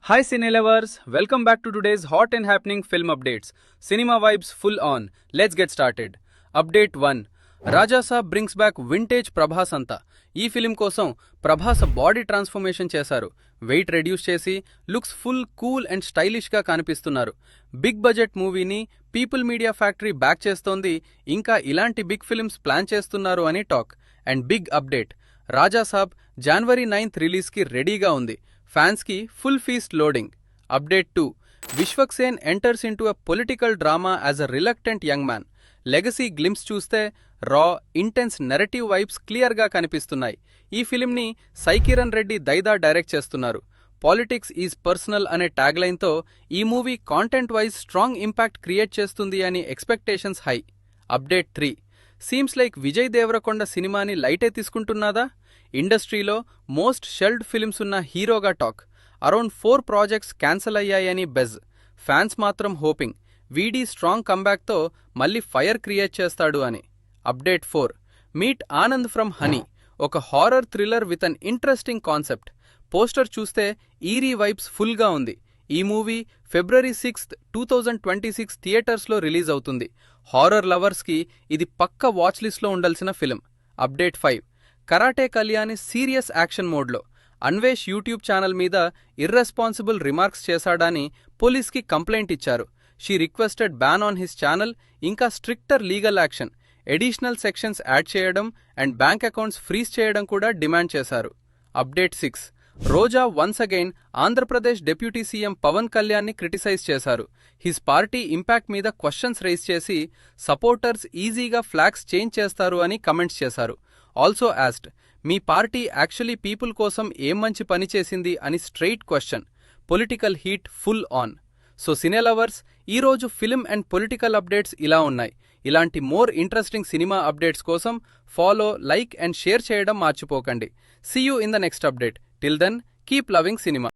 Hi Cine lovers, welcome back to today's hot and happening film updates. Cinema vibes full on. Let's get started. Update 1. Raja Saab brings back vintage Prabhas anta. ఈ film కోసం Prabhas body transformation చేశారు. Weight reduce చేసి looks full cool and stylish గా కనిపిస్తున్నారు. Big budget మూవీని People Media Factory back చేస్తోంది. ఇంకా ఇలాంటి బిగ్ ఫిల్మ్స్ ప్లాన్ చేస్తున్నారు అని talk. And big update, Raja Saab జనవరి 9th రిలీజ్ కి రెడీగా ఉంది. ఫ్యాన్స్ కి full feast loading. Update 2. Vishwaksen enters into a political drama as a reluctant young man. Legacy glimpse చూస్తే raw intense narrative vibes clear గా కనిపిస్తున్నాయి. ఈ ఫిలింని సైకిరణ్ రెడ్డి దైదా డైరెక్ట్ చేస్తున్నారు. పాలిటిక్స్ ఈజ్ పర్సనల్ అనే ట్యాగ్ లైన్ తో ఈ movie content wise strong impact create చేస్తుంది అని expectations high. Update 3. Seems like Vijay Deverakonda సినిమాని లైటే తీసుకుంటున్నాదా? ఇండస్ట్రీలో మోస్ట్ షెల్డ్ ఫిల్మ్స్ ఉన్న హీరోగా టాక్. అరౌండ్ 4 ప్రాజెక్ట్స్ క్యాన్సల్ అయ్యాయని బెజ్. ఫ్యాన్స్ మాత్రం హోపింగ్ వీడీ స్ట్రాంగ్ కంబ్యాక్తో మళ్ళీ ఫైర్ క్రియేట్ చేస్తాడు అని. Update 4. Meet Anand from Honey, ఒక horror thriller with an interesting concept. Poster చూస్తే ఈరీ వైబ్స్ ఫుల్గా ఉంది. ఈ మూవీ February 6th, 2026 థియేటర్స్లో రిలీజ్ అవుతుంది. హారర్ లవర్స్కి ఇది పక్క వాచ్ లిస్ట్లో ఉండాల్సిన film. Update 5. Karate Kalyani serious action మోడ్లో. అన్వేష్ యూట్యూబ్ ఛానల్ మీద ఇర్రెస్పాన్సిబుల్ రిమార్క్స్ చేశాడని పోలీస్కి కంప్లైంట్ ఇచ్చారు. She requested ban on his channel, ఇంకా stricter legal action, additional sections add చేయడం అండ్ బ్యాంక్ అకౌంట్స్ ఫ్రీజ్ చేయడం కూడా డిమాండ్ చేశారు. అప్డేట్ 6. రోజా once again Andhra Pradesh deputy CM Pawan కళ్యాణ్ని క్రిటిసైజ్ చేశారు. హిస్ పార్టీ ఇంపాక్ట్ మీద క్వశ్చన్స్ రైజ్ చేసి సపోర్టర్స్ ఈజీగా ఫ్లాగ్స్ చేంజ్ చేస్తారు అని కమెంట్స్ చేశారు. ఆల్సో ఆస్క్డ్, మీ పార్టీ యాక్చువల్లీ పీపుల్ కోసం ఏం మంచి పని చేసింది అని straight question. Political heat full on. So cine lovers, ఈరోజు ఫిలిం అండ్ పొలిటికల్ అప్డేట్స్ ఇలా ఉన్నాయి. ఇలాంటి మోర్ ఇంట్రెస్టింగ్ సినిమా అప్డేట్స్ కోసం ఫాలో, లైక్ అండ్ షేర్ చేయడం మర్చిపోకండి. See you in the next update. Till then, keep loving cinema.